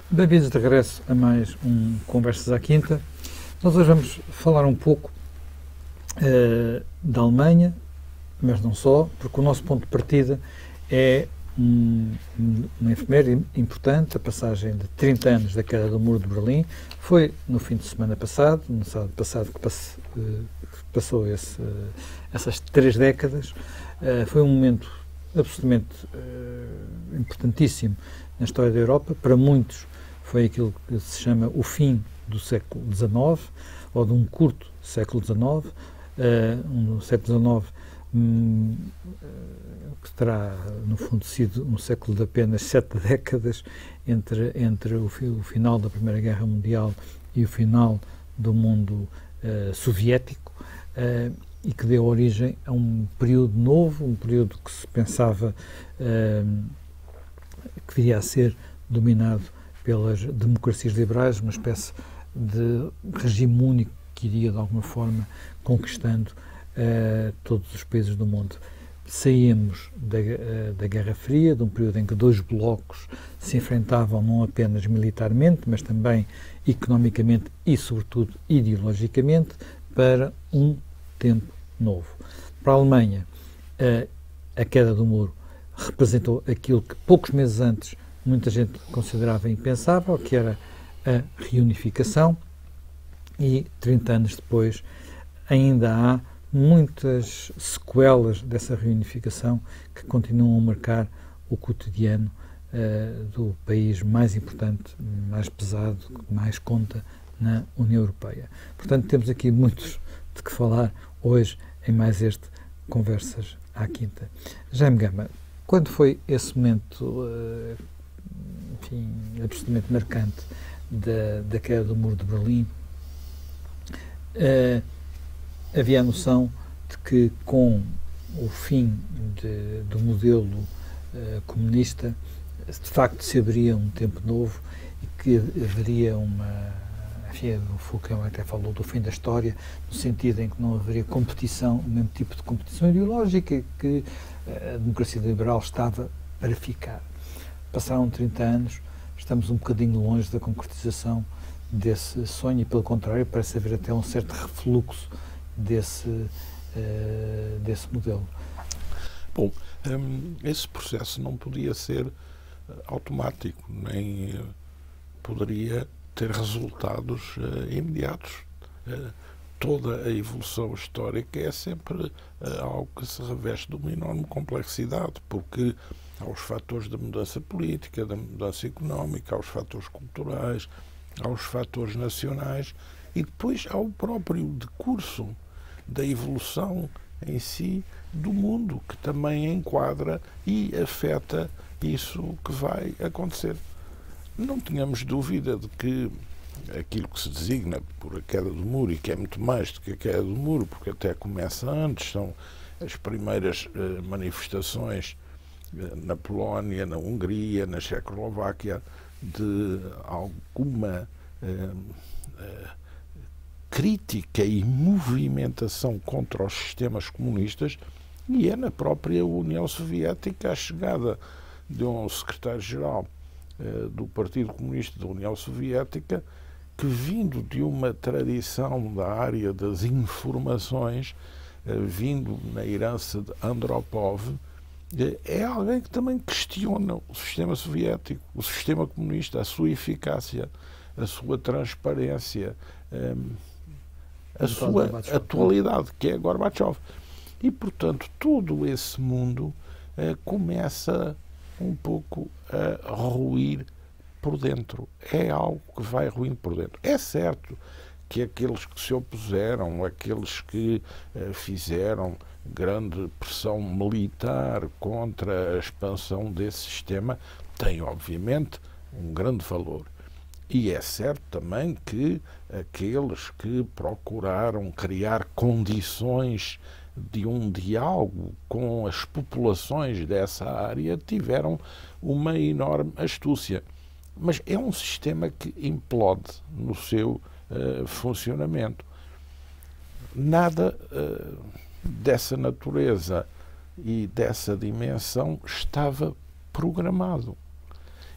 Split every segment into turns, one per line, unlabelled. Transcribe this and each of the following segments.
Bem-vindos de regresso a mais um Conversas à Quinta. Nós hoje vamos falar um pouco da Alemanha, mas não só, porque o nosso ponto de partida é uma efeméride importante, a passagem de 30 anos da queda do Muro de Berlim. Foi no fim de semana passado, no sábado passado, que passou essas 3 décadas. Foi um momento absolutamente importantíssimo na história da Europa. Para muitos foi aquilo que se chama o fim do século XIX, ou de um curto século XIX, um século XIX que terá, no fundo, sido um século de apenas 7 décadas entre o final da Primeira Guerra Mundial e o final do mundo soviético, e que deu origem a um período novo, um período que se pensava que viria a ser dominado pelas democracias liberais, uma espécie de regime único que iria, de alguma forma, conquistando todos os países do mundo. Saímos da Guerra Fria, de um período em que 2 blocos se enfrentavam não apenas militarmente, mas também economicamente e, sobretudo, ideologicamente, para um tempo novo. Para a Alemanha, a queda do muro representou aquilo que poucos meses antes muita gente considerava impensável, que era a reunificação, e 30 anos depois ainda há muitas sequelas dessa reunificação que continuam a marcar o cotidiano do país mais importante, mais pesado, que mais conta na União Europeia. Portanto, temos aqui muitos de que falar hoje em mais este Conversas à Quinta. Jaime Gama, quando foi esse momento enfim, absolutamente marcante da queda do Muro de Berlim? Havia a noção de que, com o fim do modelo comunista, de facto se abriria um tempo novo e que haveria enfim, o Foucault até falou do fim da história, no sentido em que não haveria competição, o mesmo tipo de competição ideológica, que a democracia liberal estava para ficar. Passaram 30 anos, estamos um bocadinho longe da concretização desse sonho e, pelo contrário, parece haver até um certo refluxo desse modelo.
Bom, esse processo não podia ser automático, nem poderia ter resultados imediatos. Toda a evolução histórica é sempre algo que se reveste de uma enorme complexidade, porque há os fatores da mudança política, da mudança económica, há os fatores culturais, há os fatores nacionais e depois há o próprio decurso da evolução em si do mundo, que também enquadra e afeta isso que vai acontecer. Não tínhamos dúvida de que aquilo que se designa por a queda do muro, e que é muito mais do que a queda do muro, porque até começa antes, são as primeiras manifestações na Polónia, na Hungria, na Checoslováquia, de alguma crítica e movimentação contra os sistemas comunistas, e é na própria União Soviética a chegada de um secretário-geral do Partido Comunista da União Soviética, que, vindo de uma tradição da área das informações, vindo na herança de Andropov, é alguém que também questiona o sistema soviético, o sistema comunista, a sua eficácia, a sua transparência, a sua atualidade, que é Gorbachev. E, portanto, todo esse mundo começa um pouco a ruir por dentro. É algo que vai ruindo por dentro. É certo que aqueles que se opuseram, aqueles que fizeram grande pressão militar contra a expansão desse sistema, têm, obviamente, um grande valor. E é certo também que aqueles que procuraram criar condições de um diálogo com as populações dessa área tiveram uma enorme astúcia. Mas é um sistema que implode no seu funcionamento. Nada dessa natureza e dessa dimensão estava programado.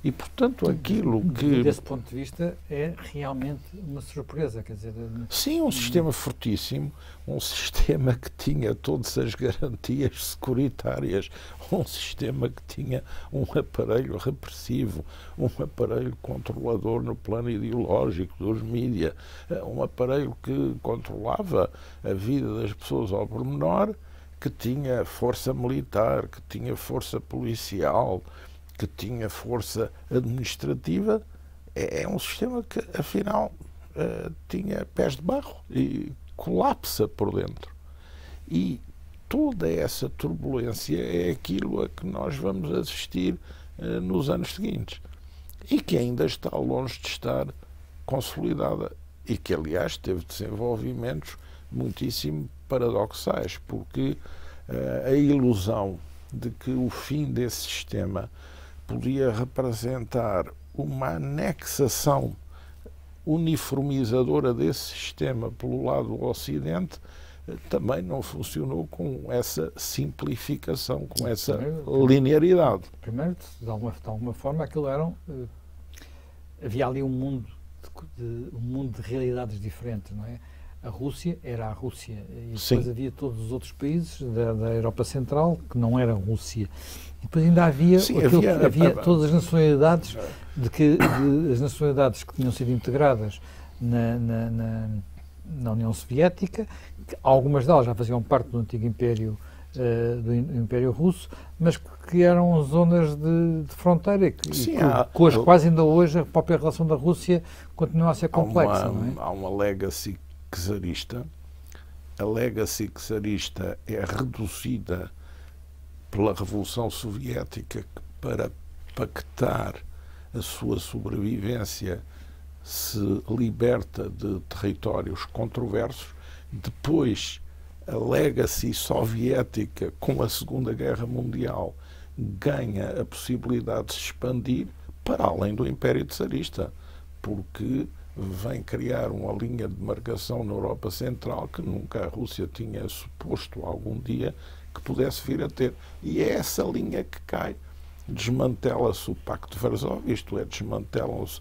E, portanto, aquilo que...
Desse ponto de vista, é realmente uma surpresa, quer dizer...
Sim, um sistema fortíssimo, um sistema que tinha todas as garantias securitárias, um sistema que tinha um aparelho repressivo, um aparelho controlador no plano ideológico dos mídias, um aparelho que controlava a vida das pessoas ao pormenor, que tinha força militar, que tinha força policial, que tinha força administrativa. É um sistema que, afinal, tinha pés de barro e colapsa por dentro. E toda essa turbulência é aquilo a que nós vamos assistir nos anos seguintes e que ainda está longe de estar consolidada e que, aliás, teve desenvolvimentos muitíssimo paradoxais, porque a ilusão de que o fim desse sistema podia representar uma anexação uniformizadora desse sistema pelo lado do Ocidente também não funcionou com essa simplificação, com essa linearidade.
Primeiro, de alguma forma, aquilo eram... havia ali um mundo de realidades diferentes, não é? A Rússia era a Rússia e depois havia todos os outros países da Europa Central que não eram Rússia. E depois ainda havia, havia todas as nacionalidades as nacionalidades que tinham sido integradas na União Soviética, que algumas delas já faziam parte do antigo Império do Império Russo, mas que eram zonas de fronteira com as quais ainda hoje a própria relação da Rússia continua a ser complexa. Não é?
Há uma legacy czarista. A legacy czarista é reduzida pela Revolução Soviética, que para pactar a sua sobrevivência se liberta de territórios controversos. Depois, a legacy soviética, com a Segunda Guerra Mundial, ganha a possibilidade de se expandir para além do Império Czarista, porque vem criar uma linha de demarcação na Europa Central que nunca a Rússia tinha suposto algum dia que pudesse vir a ter. E é essa linha que cai. Desmantela-se o Pacto de Varsóvia, isto é, desmantelam-se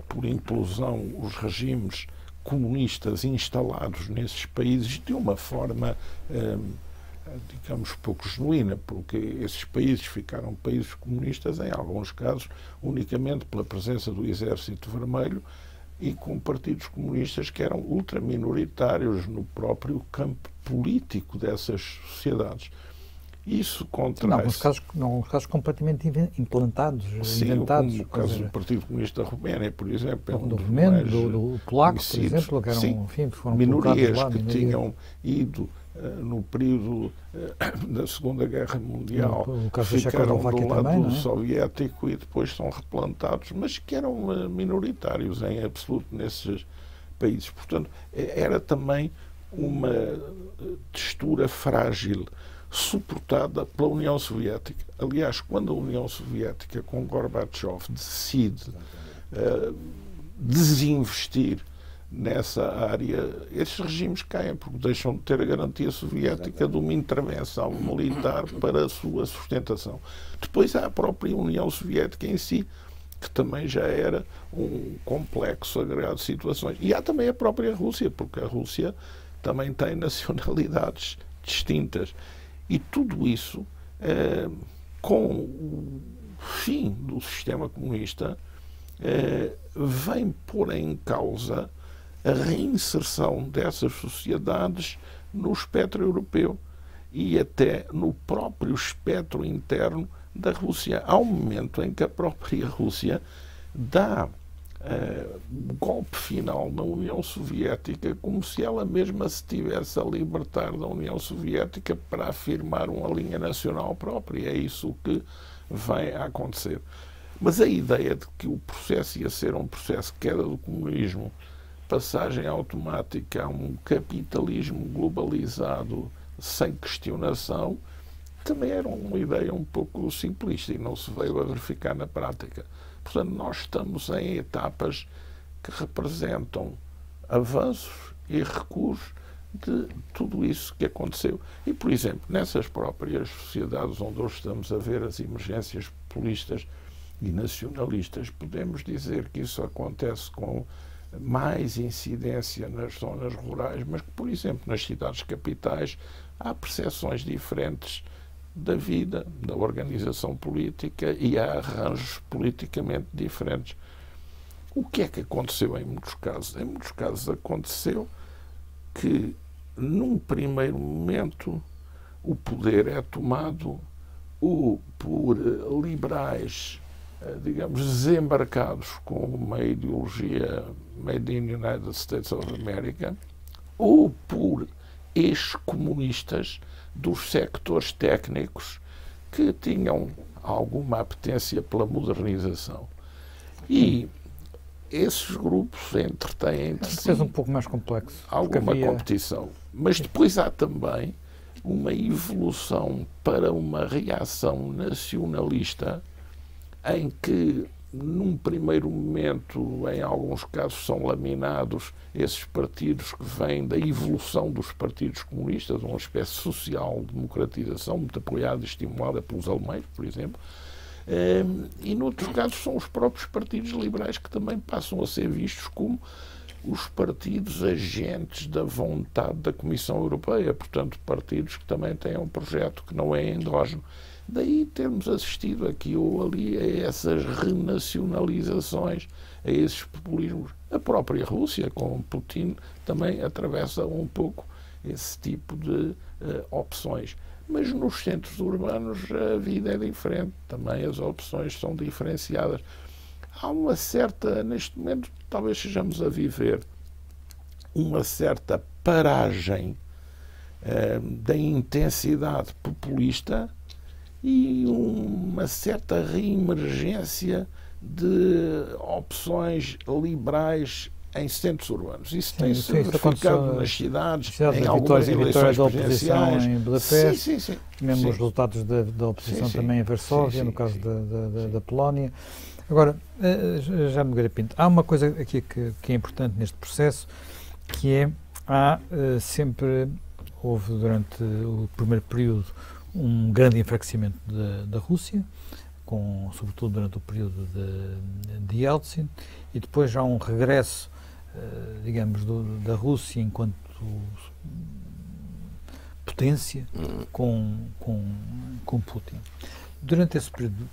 por implosão os regimes comunistas instalados nesses países de uma forma, digamos, pouco genuína, porque esses países ficaram países comunistas, em alguns casos, unicamente pela presença do Exército Vermelho e com partidos comunistas que eram ultraminoritários no próprio campo político dessas sociedades. Isso contrai-se...
Em alguns casos completamente implantados,
sim,
inventados.
Como o caso do Partido Comunista da Roménia, por exemplo.
Do Romeno, do Polaco, por exemplo, que eram,
sim,
enfim, foram
minorias
lá,
que tinham ido no período da Segunda Guerra Mundial, ficaram do lado
também,
soviético e depois são replantados, mas que eram minoritários em absoluto nesses países. Portanto, era também uma textura frágil, suportada pela União Soviética. Aliás, quando a União Soviética, com Gorbachev, decide desinvestir nessa área, esses regimes caem, porque deixam de ter a garantia soviética de uma intervenção militar para a sua sustentação. Depois há a própria União Soviética em si, que também já era um complexo agregado de situações. E há também a própria Rússia, porque a Rússia também tem nacionalidades distintas. E tudo isso, com o fim do sistema comunista, vem pôr em causa a reinserção dessas sociedades no espectro europeu e até no próprio espectro interno da Rússia. Há um momento em que a própria Rússia dá o golpe final na União Soviética como se ela mesma se tivesse a libertar da União Soviética para afirmar uma linha nacional própria. É isso que vem a acontecer. Mas a ideia de que o processo ia ser um processo de queda do comunismo, passagem automática a um capitalismo globalizado sem questionação, também era uma ideia um pouco simplista e não se veio a verificar na prática. Portanto, nós estamos em etapas que representam avanços e recuos de tudo isso que aconteceu. E, por exemplo, nessas próprias sociedades onde hoje estamos a ver as emergências populistas e nacionalistas, podemos dizer que isso acontece com mais incidência nas zonas rurais, mas que, por exemplo, nas cidades capitais há percepções diferentes da vida, da organização política, e há arranjos politicamente diferentes. O que é que aconteceu em muitos casos? Em muitos casos aconteceu que, num primeiro momento, o poder é tomado por liberais, digamos, desembarcados com uma ideologia made in United States of America, ou por ex-comunistas dos sectores técnicos que tinham alguma apetência pela modernização. E esses grupos entretêm entre si
um pouco mais complexo,
alguma competição. Mas depois há também uma evolução para uma reação nacionalista em que, num primeiro momento, em alguns casos, são laminados esses partidos que vêm da evolução dos partidos comunistas, uma espécie de social-democratização muito apoiada e estimulada pelos alemães, por exemplo. E, noutros casos, são os próprios partidos liberais que também passam a ser vistos como os partidos agentes da vontade da Comissão Europeia, portanto, partidos que também têm um projeto que não é endógeno. Daí termos assistido aqui ou ali a essas renacionalizações, a esses populismos. A própria Rússia, com Putin, também atravessa um pouco esse tipo de opções. Mas nos centros urbanos a vida é diferente, também as opções são diferenciadas. Há uma certa, neste momento, talvez estejamos a viver uma certa paragem da intensidade populista e uma certa reemergência de opções liberais em centros urbanos. Isso tem-se verificado nas cidades, em algumas eleições presidenciais.
Em Budapeste,
sim.
mesmo os resultados da oposição também em Varsóvia, no caso da Polónia. Agora, já me Pinto, há uma coisa aqui que é importante neste processo, que é, houve durante o primeiro período um grande enfraquecimento da Rússia, sobretudo durante o período de Yeltsin, e depois já um regresso, digamos, da Rússia enquanto potência com Putin. Durante esse período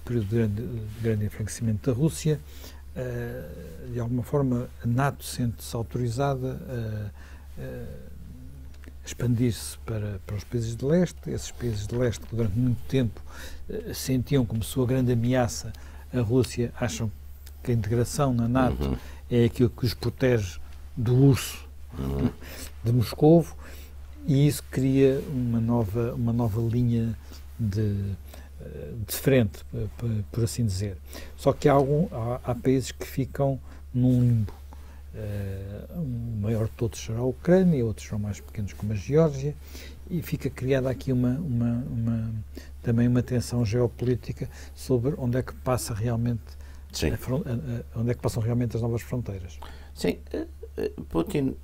de grande enfraquecimento da Rússia, de alguma forma, a NATO sente-se autorizada a expandir-se para os países de leste. Esses países de leste, que durante muito tempo sentiam como sua grande ameaça a Rússia, acham que a integração na NATO é aquilo que os protege do urso de Moscovo, e isso cria uma nova linha de frente, por assim dizer. Só que há países que ficam num limbo. O maior de todos será a Ucrânia, outros são mais pequenos, como a Geórgia, e fica criada aqui também uma tensão geopolítica sobre onde é que passa realmente onde é que passam realmente as novas fronteiras.
Sim, Putin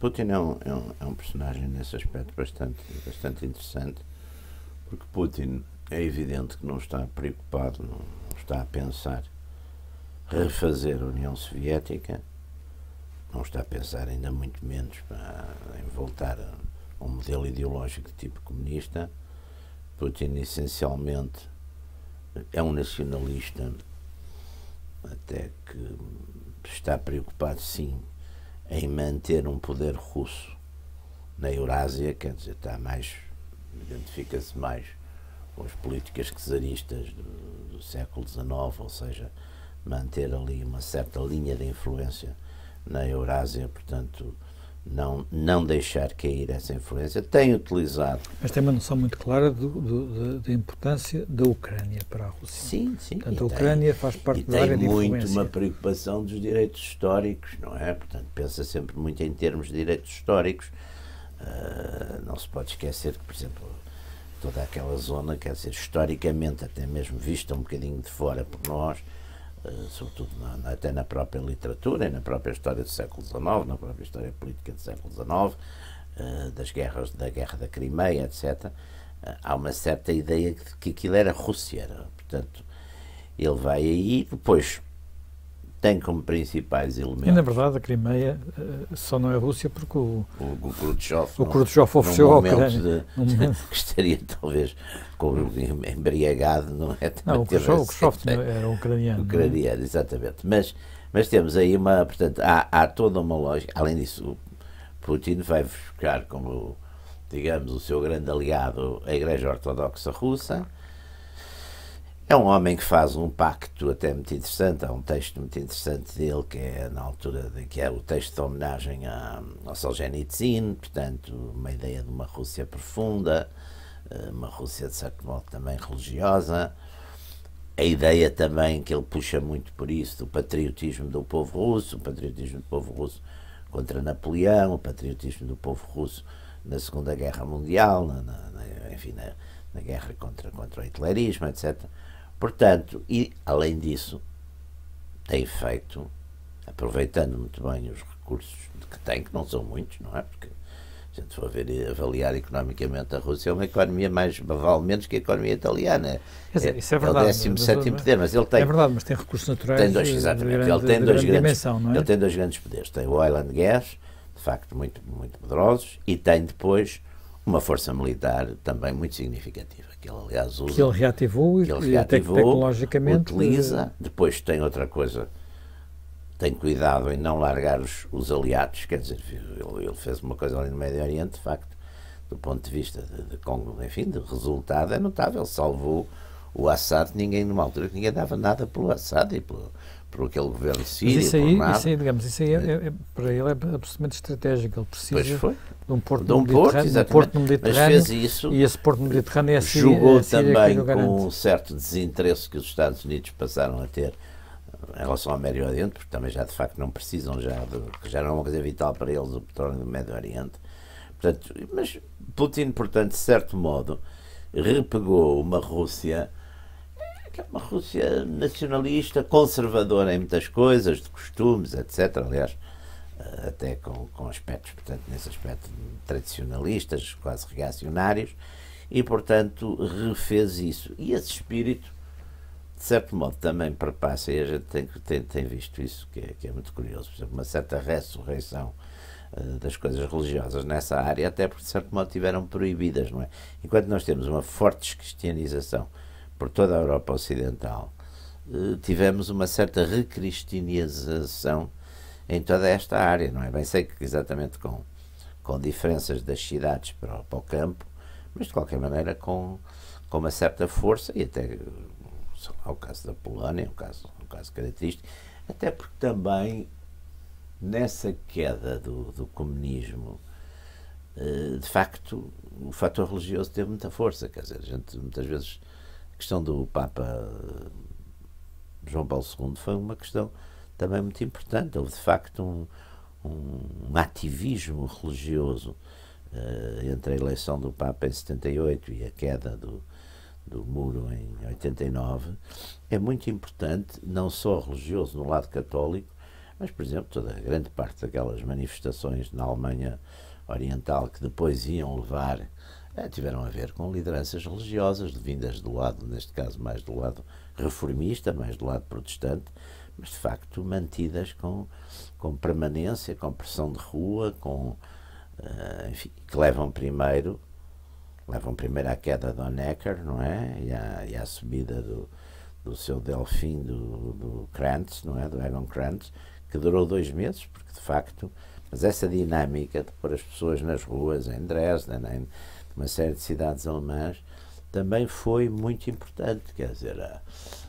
é um personagem nesse aspecto bastante interessante, porque Putin é evidente que não está preocupado, não está a pensar refazer a União Soviética, não está a pensar ainda muito menos em voltar a um modelo ideológico de tipo comunista. Putin essencialmente é um nacionalista, até que está preocupado sim em manter um poder russo na Eurásia, quer dizer, identifica-se mais com as políticas czaristas do século XIX, ou seja, manter ali uma certa linha de influência na Eurásia, portanto, não deixar cair essa influência. Tem utilizado...
Mas tem uma noção muito clara da importância da Ucrânia para a Rússia.
Sim.
Portanto, a Ucrânia faz parte da área de influência.
E tem muito uma preocupação dos direitos históricos, não é? Portanto, pensa sempre muito em termos de direitos históricos. Não se pode esquecer que, por exemplo, toda aquela zona, quer dizer, historicamente, até mesmo vista um bocadinho de fora por nós, sobretudo até na própria literatura e na própria história do século XIX, na própria história política do século XIX, da guerra da Crimeia, etc., há uma certa ideia de que aquilo era Rússia, portanto, Ele vai aí, depois tem como principais elementos...
E, na verdade, a Crimeia só não é Rússia porque o
Khrushchev
ofereceu à Ucrânia.
Que estaria, talvez, embriagado, não é?
Não, o Khrushchev era ucraniano.
Ucraniano, exatamente. Mas temos aí portanto, há toda uma lógica. Além disso, Putin vai buscar como, digamos, o seu grande aliado a Igreja Ortodoxa Russa. É um homem que faz um pacto até muito interessante. Há um texto muito interessante dele, que é na altura que é o texto de homenagem ao Solzhenitsyn, portanto, uma ideia de uma Rússia profunda, uma Rússia de certo modo também religiosa. A ideia também que ele puxa muito por isso, do patriotismo do povo russo, o patriotismo do povo russo contra Napoleão, o patriotismo do povo russo na Segunda Guerra Mundial, na guerra contra o hitlerismo, etc. Portanto, e além disso, tem feito, aproveitando muito bem os recursos que tem, que não são muitos, não é? Porque se a gente for avaliar economicamente, a Rússia é uma economia vale menos que a economia italiana.
Isso é verdade.
É o 17º poder, mas ele tem...
É verdade, mas tem recursos naturais
tem dois, exatamente, ele tem dois grandes dimensão, não é? Ele tem dois grandes poderes. Tem o oil and gas, de facto muito, muito poderosos, e tem depois uma força militar também muito significativa, que ele, aliás, usa.
Que ele reativou e até tecnologicamente...
Utiliza. Depois tem outra coisa... Tem cuidado em não largar os aliados, quer dizer, ele fez uma coisa ali no Médio Oriente, de facto, do ponto de vista de resultado, é notável. Salvou o Assad, numa altura que ninguém dava nada pelo Assad e por aquele governo sírio.
Isso aí, para ele é absolutamente estratégico. Ele precisa de um porto no Mediterrâneo.
Mas fez isso,
e esse porto no Mediterrâneo é a Síria.
Jogou também com um certo desinteresse que os Estados Unidos passaram a ter em relação ao Médio Oriente, porque também já de facto não precisam, que já não é uma coisa vital para eles o petróleo do Médio Oriente. Portanto, mas Putin, portanto, de certo modo, repegou uma Rússia, que é uma Rússia nacionalista, conservadora em muitas coisas, de costumes, etc. Aliás, até com aspectos, portanto, nesse aspecto tradicionalistas, quase reacionários, e, portanto, refez isso. E esse espírito, de certo modo, também perpassa, e a gente tem visto isso, que é muito curioso, por exemplo, uma certa ressurreição das coisas religiosas nessa área, até porque, de certo modo, tiveram proibidas, não é? Enquanto nós temos uma forte descristianização por toda a Europa Ocidental, tivemos uma certa recristianização em toda esta área, não é? Bem sei que exatamente com diferenças das cidades para o campo, mas de qualquer maneira com uma certa força, e até ao caso da Polónia, um caso característico, até porque também nessa queda do comunismo, de facto, o fator religioso teve muita força. Quer dizer, a gente, muitas vezes, a questão do Papa João Paulo II foi uma questão também muito importante. Houve, de facto, um ativismo religioso entre a eleição do Papa em 78 e a queda do muro em 89, é muito importante, não só religioso no lado católico, mas, por exemplo, toda a grande parte daquelas manifestações na Alemanha Oriental que depois iam levar, tiveram a ver com lideranças religiosas, vindas do lado, neste caso, mais do lado reformista, mais do lado protestante, mas, de facto, mantidas com permanência, com pressão de rua, enfim, que levam primeiro à queda do Honecker, não é? E à subida do seu Delfim, do Krantz, não é? Do Egon Krantz, que durou 2 meses, porque de facto, mas essa dinâmica de pôr as pessoas nas ruas, em Dresden, em uma série de cidades alemãs, também foi muito importante. Quer dizer,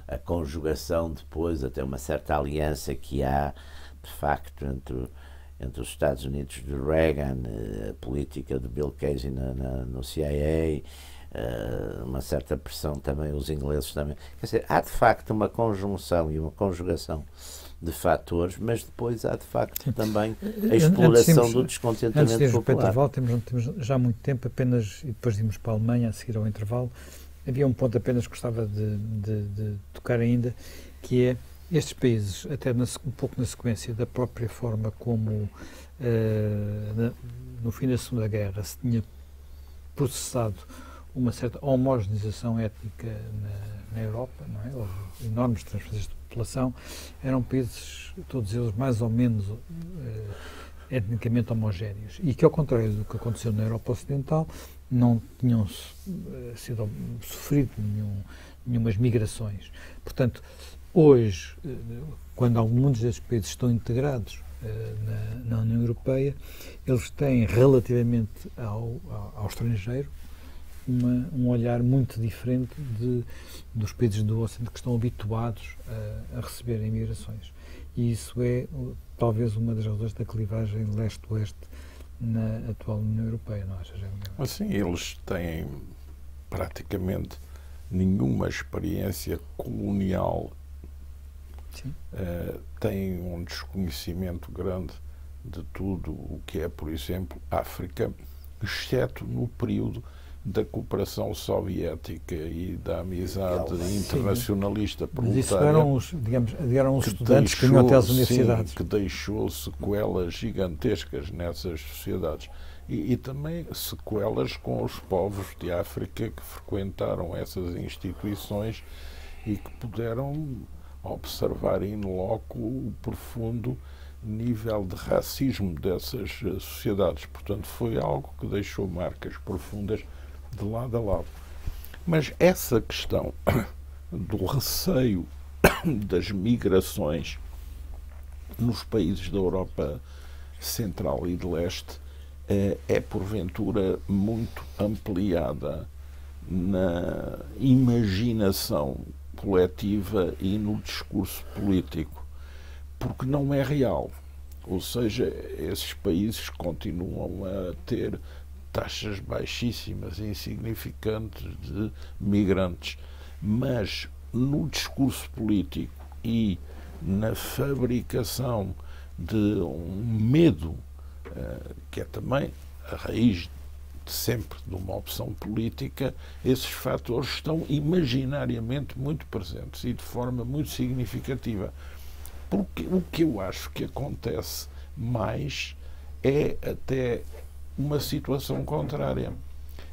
a conjugação depois, até uma certa aliança que há, de facto, entre os Estados Unidos de Reagan, a política de Bill Casey no CIA, uma certa pressão também, os ingleses também. Quer dizer, há de facto uma conjunção e uma conjugação de fatores, mas depois há de facto também a exploração do descontentamento
popular. Antes de irmos para o intervalo, temos já muito tempo, apenas, e depois de irmos para a Alemanha a seguir ao intervalo, havia um ponto apenas que gostava de tocar ainda, que é estes países, até um pouco na sequência da própria forma como no fim da Segunda Guerra se tinha processado uma certa homogeneização étnica na Europa, não é? Houve enormes transferências de população, eram países, todos eles, mais ou menos etnicamente homogéneos, e que, ao contrário do que aconteceu na Europa Ocidental, não tinham sofrido nenhumas migrações. Portanto, hoje, quando alguns desses países estão integrados na União Europeia, eles têm, relativamente ao estrangeiro, um olhar muito diferente dos países do Ocidente que estão habituados a receber imigrações. E isso é talvez uma das razões da clivagem leste-oeste na atual União Europeia, não achas, Jaime?
Assim, eles têm praticamente nenhuma experiência colonial. Têm um desconhecimento grande de tudo o que é, por exemplo, África, exceto no período da cooperação soviética e da amizade internacionalista proletária.
Mas isso eram os estudantes que vinham até às universidades.
Sim, que deixou sequelas gigantescas nessas sociedades. E também sequelas com os povos de África que frequentaram essas instituições e que puderam observar in loco o profundo nível de racismo dessas sociedades. Portanto, foi algo que deixou marcas profundas de lado a lado. Mas essa questão do receio das migrações nos países da Europa Central e de Leste é porventura muito ampliada na imaginação coletiva e no discurso político, porque não é real. Ou seja, esses países continuam a ter taxas baixíssimas, insignificantes de migrantes, mas no discurso político e na fabricação de um medo, que é também a raiz de sempre de uma opção política, esses fatores estão imaginariamente muito presentes e de forma muito significativa. Porque o que eu acho que acontece mais é até uma situação contrária.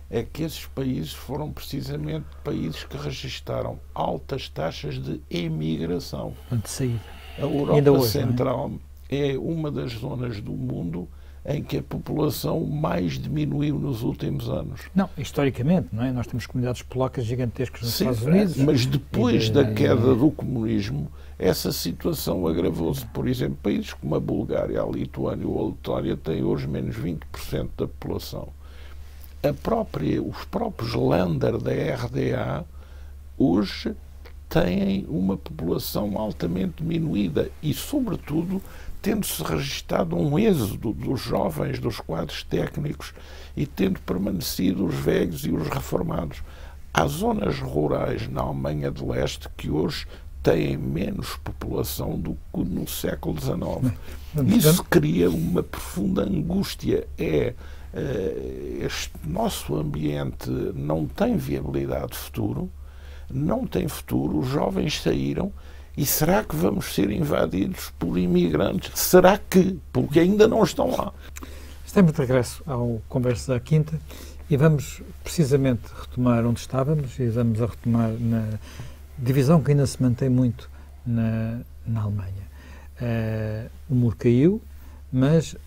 É que esses países foram precisamente países que registaram altas taxas de emigração.
De saída.
A Europa Central é uma das zonas do mundo em que a população mais diminuiu nos últimos anos.
Não, historicamente, não é? Nós temos comunidades polacas gigantescas nos Estados Unidos.
Mas depois da queda do comunismo, essa situação agravou-se. Por exemplo, países como a Bulgária, a Lituânia ou a Letónia têm hoje menos 20% da população. Os próprios Länder da RDA hoje têm uma população altamente diminuída e, sobretudo, tendo-se registado um êxodo dos jovens, dos quadros técnicos e tendo permanecido os velhos e os reformados. Há zonas rurais na Alemanha de Leste que hoje têm menos população do que no século XIX. Isso cria uma profunda angústia. Este nosso ambiente não tem viabilidade de futuro, não tem futuro, os jovens saíram. E será que vamos ser invadidos por imigrantes? Será que? Porque ainda não estão lá.
Estamos de regresso ao Conversa da Quinta e vamos precisamente retomar onde estávamos e vamos a retomar na divisão que ainda se mantém muito na Alemanha. O muro caiu, mas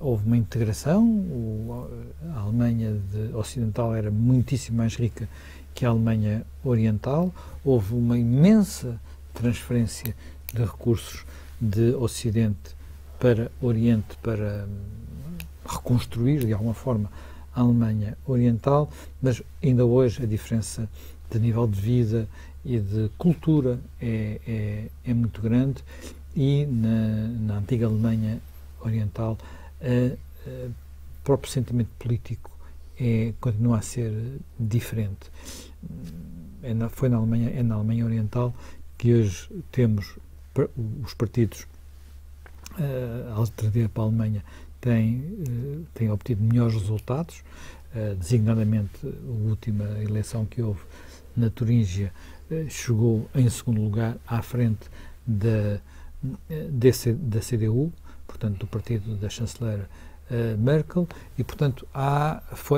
houve uma integração. A Alemanha ocidental era muitíssimo mais rica que a Alemanha oriental. Houve uma imensa transferência de recursos de Ocidente para Oriente para reconstruir, de alguma forma, a Alemanha oriental, mas ainda hoje a diferença de nível de vida e de cultura é muito grande e na antiga Alemanha oriental o próprio sentimento político continua a ser diferente. É na Alemanha oriental que hoje temos os partidos, a alternativa para a Alemanha tem obtido melhores resultados, designadamente a última eleição que houve na Turíngia chegou em segundo lugar à frente da CDU, portanto do partido da chanceler Merkel, e portanto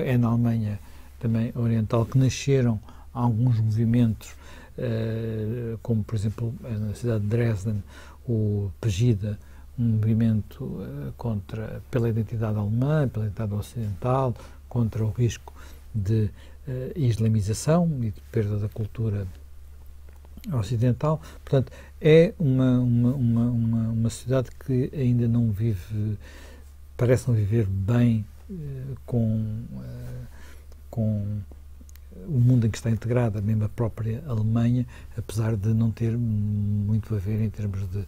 é na Alemanha também oriental, que nasceram alguns movimentos, como por exemplo na cidade de Dresden, o Pegida, um movimento pela identidade alemã, pela identidade ocidental, contra o risco de islamização e de perda da cultura ocidental. Portanto, é uma sociedade que ainda não vive, parece não viver bem com o mundo em que está integrada, mesmo a própria Alemanha, apesar de não ter muito a ver em termos de,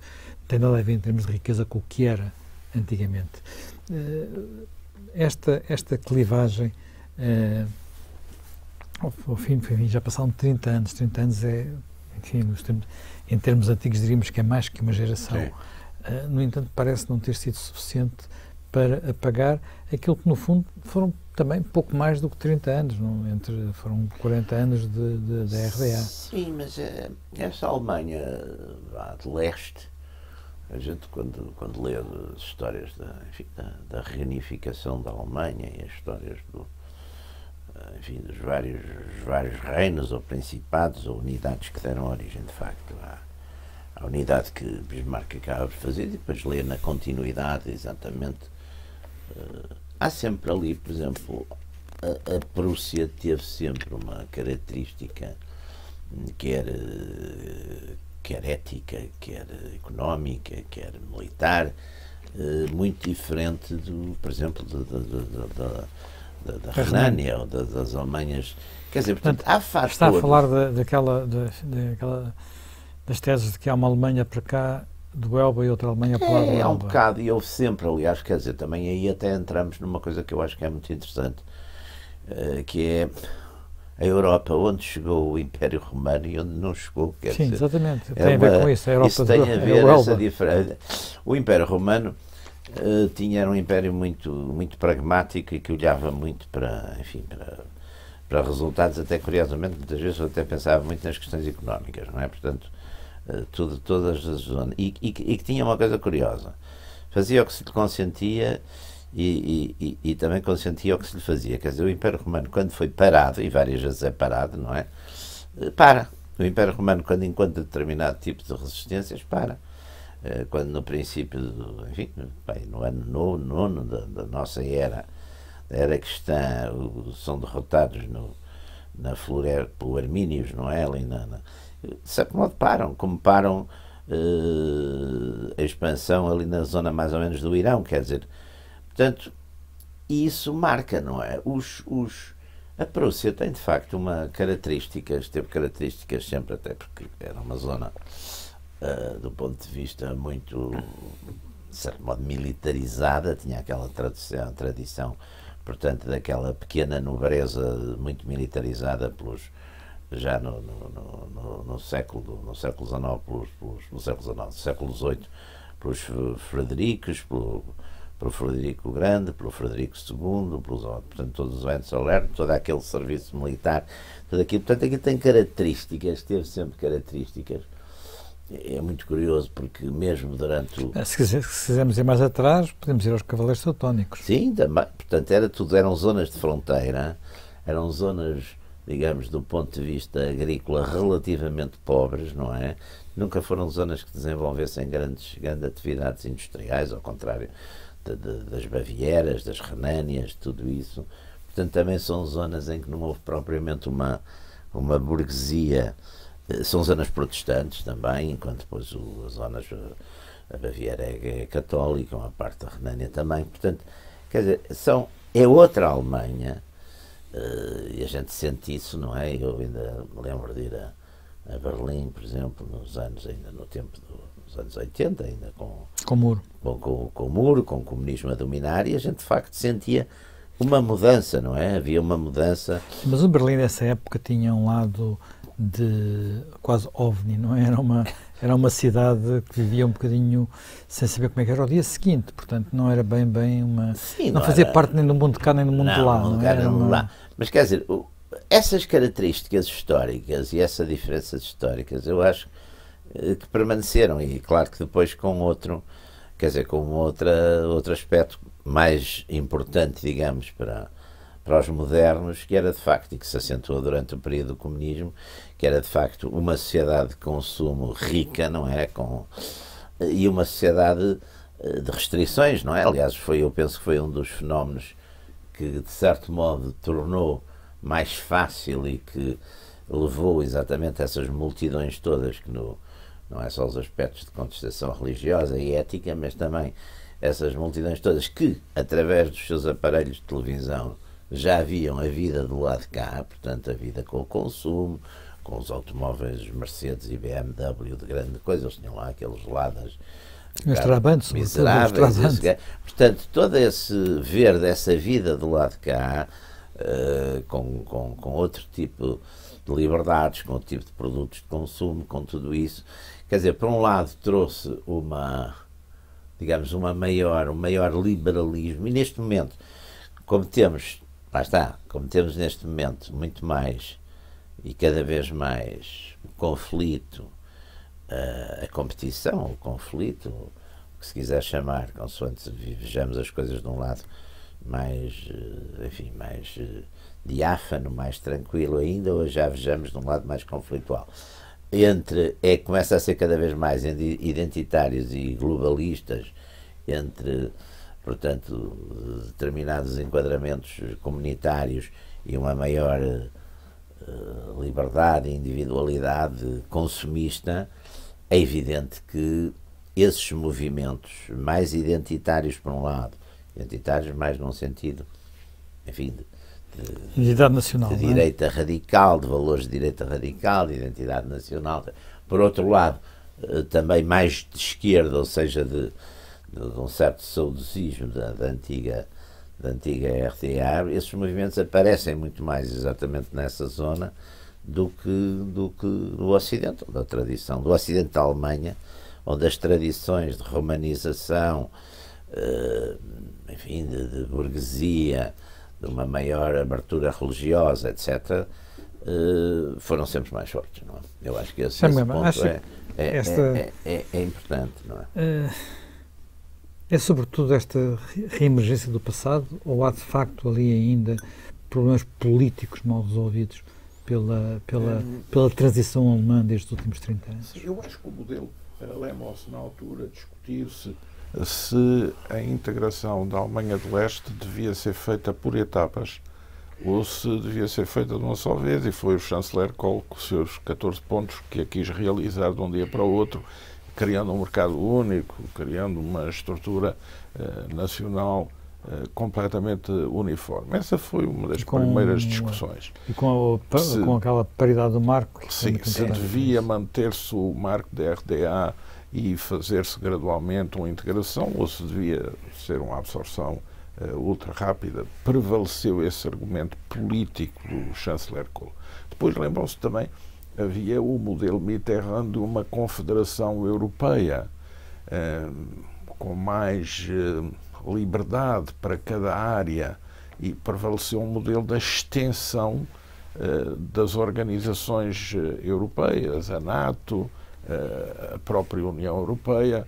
tem nada a ver em termos de riqueza com o que era antigamente. Esta clivagem, ao fim, já passaram 30 anos. 30 anos é, enfim, em termos antigos diríamos que é mais que uma geração. No entanto, parece não ter sido suficiente para apagar aquilo que, no fundo, foram também pouco mais do que 30 anos, não? Foram 40 anos da RDA.
Sim, mas essa Alemanha de leste, a gente quando lê as histórias da reunificação da Alemanha e as histórias dos vários reinos ou principados ou unidades que deram origem, de facto, à unidade que Bismarck acaba de fazer, e depois lê na continuidade exatamente. Há sempre ali, por exemplo, a Prússia teve sempre uma característica, quer ética, quer económica, quer militar, muito diferente, por exemplo, da Renânia ou das Alemanhas. Quer dizer, portanto, há fatores...
Está a falar das teses de que há uma Alemanha para cá do Elba e outra Alemanha para lá do Elba.
É um bocado, e houve sempre, aliás, quer dizer, também aí até entramos numa coisa que eu acho que é muito interessante, que é a Europa, onde chegou o Império Romano e onde não chegou. Quer dizer,
exatamente, tem a ver com isso. A Europa
isso tem a ver essa diferença. O Império Romano era um império muito pragmático e que olhava muito para resultados, até curiosamente, muitas vezes eu até pensava muito nas questões económicas, não é? Portanto, todas as zonas. E que tinha uma coisa curiosa. Fazia o que se lhe consentia e também consentia o que se lhe fazia. Quer dizer, o Império Romano, quando foi parado, e várias vezes é parado, não é? Para. O Império Romano, quando encontra determinado tipo de resistências, para. Quando no princípio, no ano nono da nossa era cristã, são derrotados na Floresta pelo Armínios, não é? Ali de certo modo param, como param a expansão ali na zona mais ou menos do Irão, quer dizer, portanto, isso marca, não é? A Prússia tem de facto teve características sempre, até porque era uma zona do ponto de vista muito, de certo modo, militarizada, tinha aquela tradição, portanto, daquela pequena nobreza muito militarizada já no século XVIII, pelos Fredericos, pelo Frederico o Grande, pelo Frederico II, portanto, todos os Hohenzollern, todo aquele serviço militar, tudo aquilo. Portanto, aquilo tem características, teve sempre características. É muito curioso, porque mesmo durante
Se quisermos ir mais atrás, podemos ir aos Cavaleiros Teutónicos.
Sim, também. Portanto, eram zonas de fronteira, eram zonas, digamos, do ponto de vista agrícola, relativamente pobres, não é? Nunca foram zonas que desenvolvessem grandes atividades industriais, ao contrário das Bavieras, das Renânias, tudo isso. Portanto, também são zonas em que não houve propriamente uma burguesia. São zonas protestantes também, enquanto depois a Baviera é católica, uma parte da Renânia também. Portanto, quer dizer, é outra Alemanha, e a gente sente isso, não é? Eu ainda me lembro de ir a Berlim, por exemplo, no tempo dos anos 80, ainda com
o muro.
Com o muro, com o comunismo a dominar, e a gente de facto sentia uma mudança, não é? Havia uma mudança.
Mas o Berlim nessa época tinha um lado de quase ovni, não é? Era uma cidade que vivia um bocadinho sem saber como é que era o dia seguinte, portanto não era bem uma...
Sim,
não fazia parte nem do mundo de cá nem do mundo de lá. Não era
lá. Mas quer dizer, essas características históricas e essas diferenças históricas, eu acho que permaneceram, e claro que depois com outro aspecto mais importante, digamos, para para os modernos, que era de facto, e que se acentuou durante o período do comunismo, que era de facto uma sociedade de consumo rica, não é? E uma sociedade de restrições, não é? Aliás, eu penso que foi um dos fenómenos que, de certo modo, tornou mais fácil e que levou exatamente a essas multidões todas, que não é só os aspectos de contestação religiosa e ética, mas também essas multidões todas que, através dos seus aparelhos de televisão, já viam a vida do lado de cá, portanto, a vida com o consumo, com os automóveis Mercedes e BMW de grande coisa, eles tinham lá aqueles Ladas miseráveis, portanto, todo esse ver dessa vida do lado de cá, com outro tipo de liberdades, com outro tipo de produtos de consumo, com tudo isso, quer dizer, por um lado trouxe um maior liberalismo, e neste momento, como temos neste momento muito mais e cada vez mais o conflito, a competição, o conflito, o que se quiser chamar, consoante vejamos as coisas de um lado mais, mais diáfano, mais tranquilo ainda, ou já vejamos de um lado mais conflitual. Começa a ser cada vez mais identitários e globalistas, entre, portanto, determinados enquadramentos comunitários e uma maior liberdade e individualidade consumista. É evidente que esses movimentos mais identitários, por um lado, identitários mais num sentido, enfim,
identidade nacional,
de direita radical, de valores de direita radical, de identidade nacional. Por outro lado, também mais de esquerda, ou seja, de um certo saudosismo da antiga RTA, esses movimentos aparecem muito mais exatamente nessa zona do que no Ocidente, da tradição do Ocidente da Alemanha, onde as tradições de romanização, enfim, de burguesia, de uma maior abertura religiosa, etc., foram sempre mais fortes, não é? Eu acho que esse ponto é importante, não é?
É sobretudo esta reemergência do passado, ou há de facto ali ainda problemas políticos mal resolvidos pela transição alemã destes últimos 30 anos?
Eu acho que o modelo lembra-se na altura discutir-se se a integração da Alemanha de Leste devia ser feita por etapas ou se devia ser feita de uma só vez, e foi o chanceler Kohl, com os seus 14 pontos, que a quis realizar de um dia para o outro, criando um mercado único, criando uma estrutura nacional completamente uniforme. Essa foi uma das primeiras discussões.
E com aquela paridade do marco?
Sim, se devia manter-se o marco da RDA e fazer-se gradualmente uma integração, ou se devia ser uma absorção ultra rápida. Prevaleceu esse argumento político do chanceler Kohl. Depois lembram-se também, havia o modelo Mitterrand de uma confederação europeia, com mais liberdade para cada área, e prevaleceu um modelo da extensão das organizações europeias, a NATO, a própria União Europeia,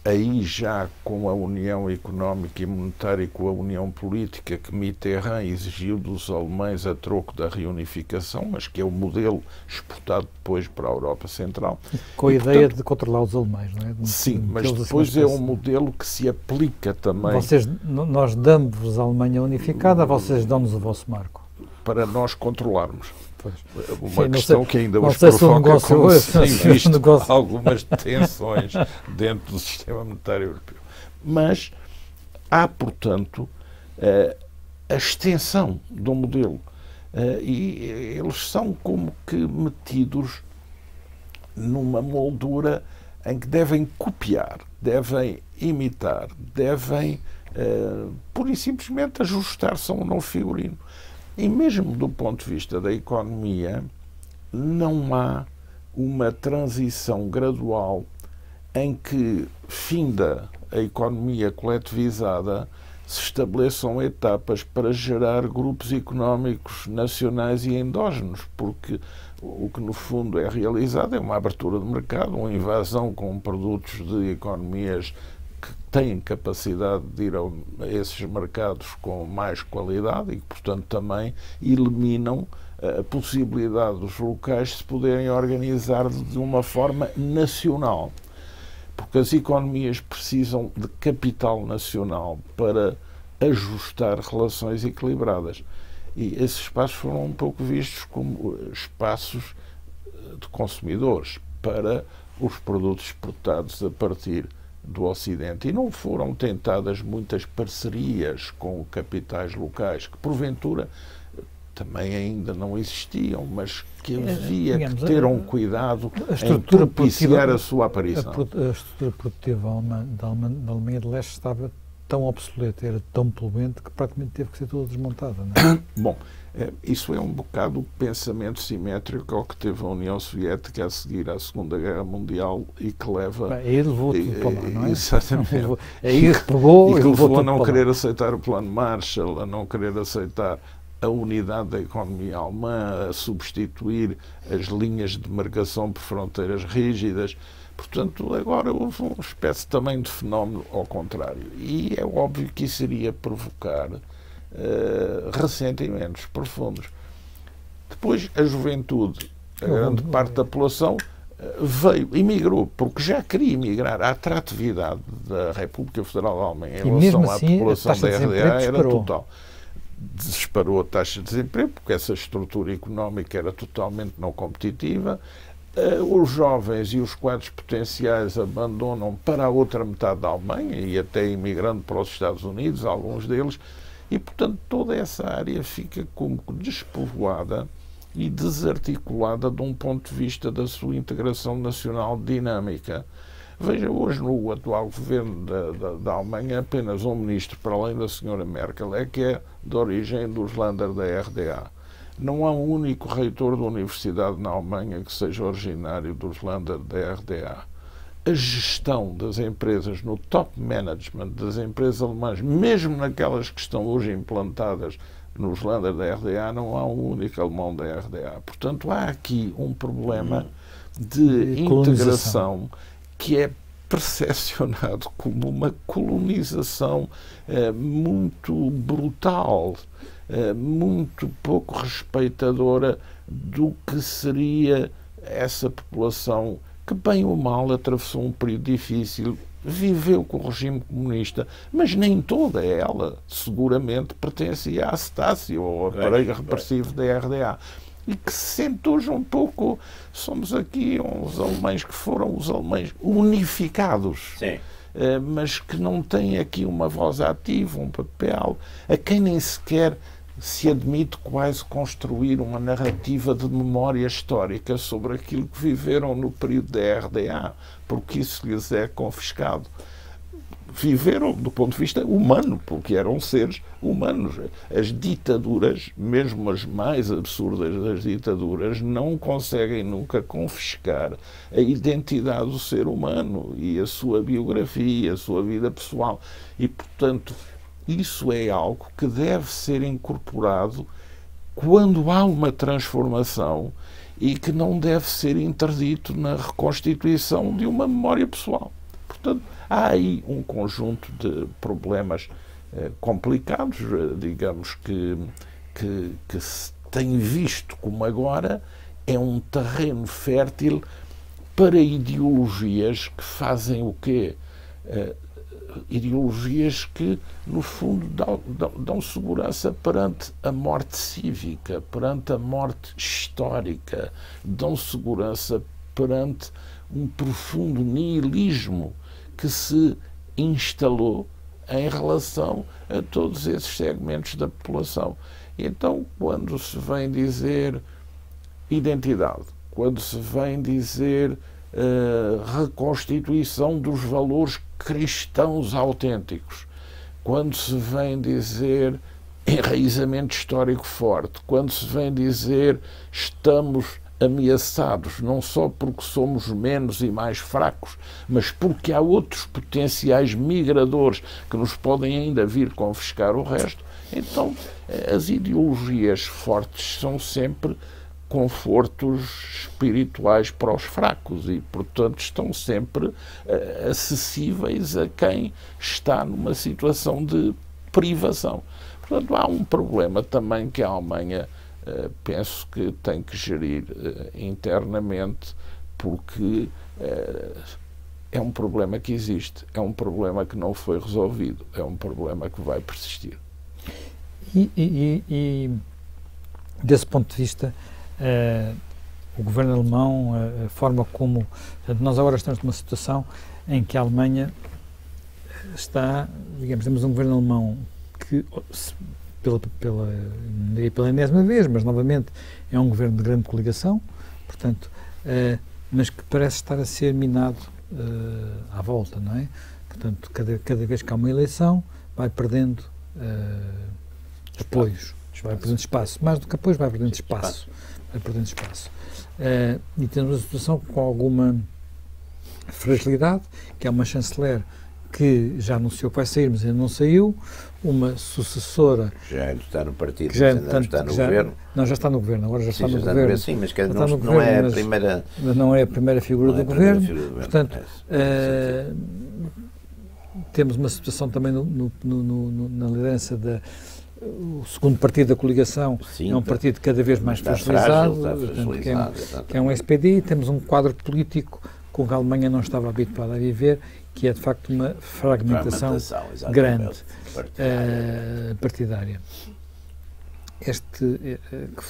aí já com a União Económica e Monetária e com a União Política que Mitterrand exigiu dos alemães a troco da reunificação, mas que é o modelo exportado depois para a Europa Central.
Com a ideia de controlar os alemães, não é?
Sim, mas depois é um modelo que se aplica também.
Nós damos-vos a Alemanha unificada, vocês dão-nos o vosso marco.
Para nós controlarmos.
Pois.
Uma questão que ainda os provoca, como se tem visto algumas tensões dentro do sistema monetário europeu. Mas há, portanto, a extensão do modelo. E eles são como que metidos numa moldura em que devem copiar, devem imitar, devem, pura e simplesmente, ajustar-se a um novo figurino. E mesmo do ponto de vista da economia, não há uma transição gradual em que, finda a economia coletivizada, se estabeleçam etapas para gerar grupos económicos nacionais e endógenos, porque o que no fundo é realizado é uma abertura de mercado, uma invasão com produtos de economias que têm capacidade de ir a esses mercados com mais qualidade e que, portanto, também eliminam a possibilidade dos locais se poderem organizar de uma forma nacional. Porque as economias precisam de capital nacional para ajustar relações equilibradas. E esses espaços foram um pouco vistos como espaços de consumidores para os produtos exportados a partir do Ocidente. E não foram tentadas muitas parcerias com capitais locais, que porventura também ainda não existiam, mas que havia que ter um cuidado em propiciar a sua aparição.
A estrutura produtiva da Alemanha de Leste estava tão obsoleta, era tão poluente, que praticamente teve que ser toda desmontada, não é?
Bom, isso é um bocado o pensamento simétrico ao que teve a União Soviética a seguir à Segunda Guerra Mundial e que leva...
Aí levou tudo para lá, não é?
Exatamente.
Aí pegou
e que levou a
não
querer aceitar o Plano Marshall, a não querer aceitar a unidade da economia alemã, a substituir as linhas de demarcação por fronteiras rígidas. Portanto, agora houve uma espécie também de fenómeno ao contrário. E é óbvio que isso iria provocar ressentimentos profundos. Depois, a juventude, a grande parte da população, emigrou, porque já queria emigrar. A atratividade da República Federal da Alemanha em relação à população da RDA era total. Disparou a taxa de desemprego, porque essa estrutura económica era totalmente não competitiva. Os jovens e os quadros potenciais abandonam para a outra metade da Alemanha e até imigrando para os Estados Unidos, alguns deles, e, portanto, toda essa área fica como despovoada e desarticulada de um ponto de vista da sua integração nacional dinâmica. Veja, hoje no atual governo da Alemanha, apenas um ministro, para além da senhora Merkel, é que é de origem dos Länder da RDA. Não há um único reitor da universidade na Alemanha que seja originário dos Länder da RDA. A gestão das empresas no top management das empresas alemãs, mesmo naquelas que estão hoje implantadas nos Länder da RDA, não há um único alemão da RDA. Portanto, há aqui um problema de integração que é percepcionado como uma colonização muito brutal, muito pouco respeitadora do que seria essa população que, bem ou mal, atravessou um período difícil, viveu com o regime comunista, mas nem toda ela, seguramente, pertencia à Stasi, ou ao aparelho repressivo da RDA. E que se sente hoje um pouco, somos aqui uns alemães que foram os alemães unificados, mas que não têm aqui uma voz ativa, um papel, a quem nem sequer se admite quase construir uma narrativa de memória histórica sobre aquilo que viveram no período da RDA, porque isso lhes é confiscado. Viveram do ponto de vista humano, porque eram seres humanos. As ditaduras, mesmo as mais absurdas das ditaduras, não conseguem nunca confiscar a identidade do ser humano e a sua biografia, a sua vida pessoal. E, portanto, isso é algo que deve ser incorporado quando há uma transformação e que não deve ser interdito na reconstituição de uma memória pessoal. Portanto, há aí um conjunto de problemas complicados, digamos, que se tem visto como agora é um terreno fértil para ideologias que fazem o quê? Ideologias que, no fundo, dão segurança perante a morte cívica, perante a morte histórica, dão segurança perante um profundo nihilismo que se instalou em relação a todos esses segmentos da população. E então, quando se vem dizer identidade, quando se vem dizer reconstituição dos valores cristãos autênticos, quando se vem dizer enraizamento histórico forte, quando se vem dizer estamos ameaçados, não só porque somos menos e mais fracos, mas porque há outros potenciais migradores que nos podem ainda vir confiscar o resto, então as ideologias fortes são sempre confortos espirituais para os fracos e, portanto, estão sempre acessíveis a quem está numa situação de privação. Portanto, há um problema também que a Alemanha penso que tem que gerir internamente, porque é um problema que existe, é um problema que não foi resolvido, é um problema que vai persistir.
E desse ponto de vista, o governo alemão, a forma como... Portanto, nós agora estamos numa situação em que a Alemanha está, digamos, temos um governo alemão que, não diria pela enésima vez, mas novamente é um governo de grande coligação, portanto, mas que parece estar a ser minado à volta, não é? Portanto, cada vez que há uma eleição, vai perdendo apoios, vai perdendo espaço. Mais do que apoios, vai perdendo espaço. E temos uma situação com alguma fragilidade, que é uma chanceler que já anunciou que vai sair, mas ainda não saiu, uma sucessora...
Já está no partido,
que já,
ainda não está no governo.
Não, já está no governo, agora já
sim,
está no governo.
Sim, mas não é a primeira...
Não é a primeira figura do governo. Portanto, temos uma situação também na liderança o segundo partido da coligação. Sim, é um partido cada vez mais fragilizado, que é um SPD. Temos um quadro político com que a Alemanha não estava habituada a viver, que é de facto uma fragmentação grande, partidária.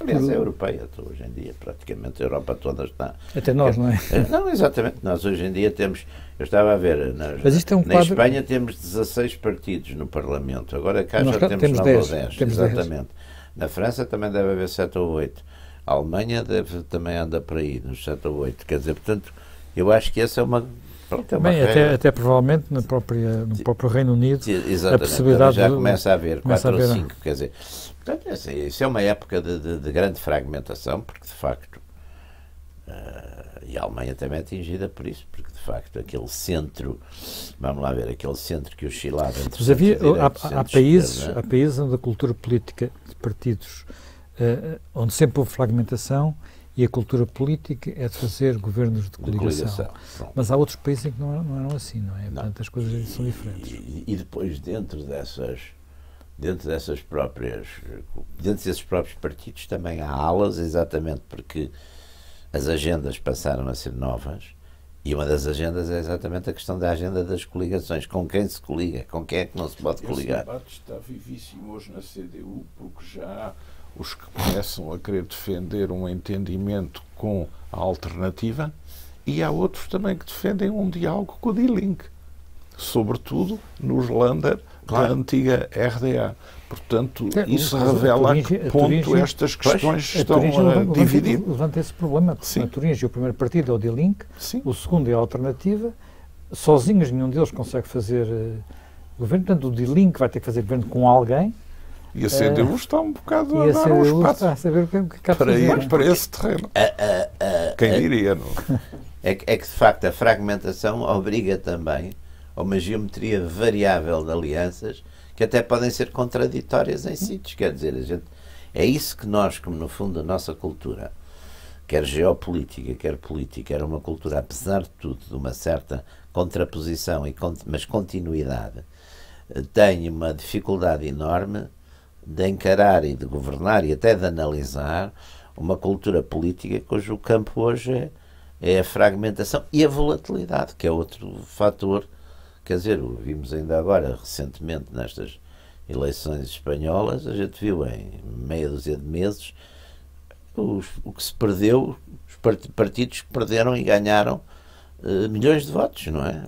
Aliás, é europeia, hoje em dia, praticamente a Europa toda está...
Até nós, não é?
Não, exatamente. Nós hoje em dia temos... Eu estava a ver, na Espanha temos 16 partidos no Parlamento, agora cá já temos 9 ou 10. Exatamente. Na França também deve haver 7 ou 8. A Alemanha também anda por aí, nos 7 ou 8. Quer dizer, portanto, eu acho que essa é uma...
Bem, até provavelmente no próprio Reino Unido,
exatamente,
a possibilidade
já começa a haver 4 ou 5, quer dizer, portanto, isso é uma época de grande fragmentação, porque de facto, e a Alemanha também é atingida por isso, porque de facto aquele centro, vamos lá ver, aquele centro que oscilava entre
há países onde a cultura política de partidos, onde sempre houve fragmentação, e a cultura política é de fazer governos de coligação. Mas há outros países em que não eram assim, não é? Portanto, as coisas são diferentes.
E depois, dentro desses próprios partidos, também há alas, exatamente porque as agendas passaram a ser novas, e uma das agendas é exatamente a questão da agenda das coligações. Com quem se coliga? Com quem é que não se pode coligar?
Esse debate está vivíssimo hoje na CDU, porque já os que começam a querer defender um entendimento com a alternativa, e há outros também que defendem um diálogo com o Die Linke, sobretudo nos Länder da antiga RDA. Portanto, isso revela a que ponto estas questões estão a dividir.
Levanta esse problema. A Turingia, o primeiro partido é o Die Linke, o segundo é a alternativa. Sozinhos nenhum deles consegue fazer governo, portanto o Die Linke vai ter que fazer governo com alguém.
E a CDU está um bocado a dar um espaço
a saber o que é
para ir para esse terreno. Quem diria, não?
É que, de facto, a fragmentação obriga também a uma geometria variável de alianças que até podem ser contraditórias em sítios. Quer dizer, é isso que nós, como no fundo a nossa cultura, quer geopolítica, quer política, era uma cultura, apesar de tudo, de uma certa contraposição, mas continuidade, tem uma dificuldade enorme de encarar e de governar e até de analisar uma cultura política cujo campo hoje é a fragmentação e a volatilidade, que é outro fator. Quer dizer, vimos ainda agora, recentemente, nestas eleições espanholas, a gente viu em meia dúzia de meses o que se perdeu, os partidos que perderam e ganharam milhões de votos, não é?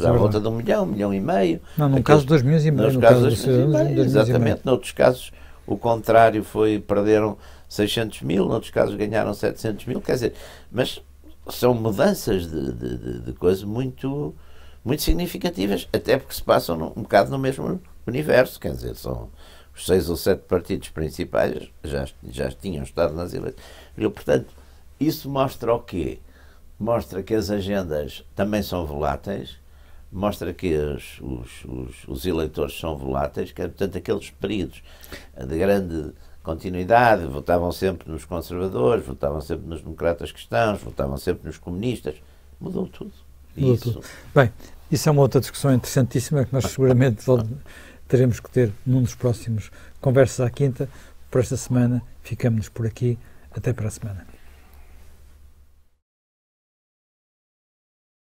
À volta de 1 milhão, 1,5 milhão.
Não, num caso 2,5 milhões.
No caso 2,5 milhões, exatamente. Noutros casos, o contrário foi, perderam 600 mil, noutros casos ganharam 700 mil, quer dizer, mas são mudanças de coisas muito, muito significativas, até porque se passam um bocado no mesmo universo, quer dizer, são os 6 ou 7 partidos principais, já tinham estado nas eleições. Portanto, isso mostra o quê? Mostra que as agendas também são voláteis, mostra que os eleitores são voláteis, que, portanto, aqueles períodos de grande continuidade, votavam sempre nos conservadores, votavam sempre nos democratas cristãos, votavam sempre nos comunistas. Mudou tudo.
Mudou tudo. Bem, isso é uma outra discussão interessantíssima que nós seguramente teremos que ter num dos próximos Conversas à Quinta. Por esta semana, ficamos por aqui. Até para a semana.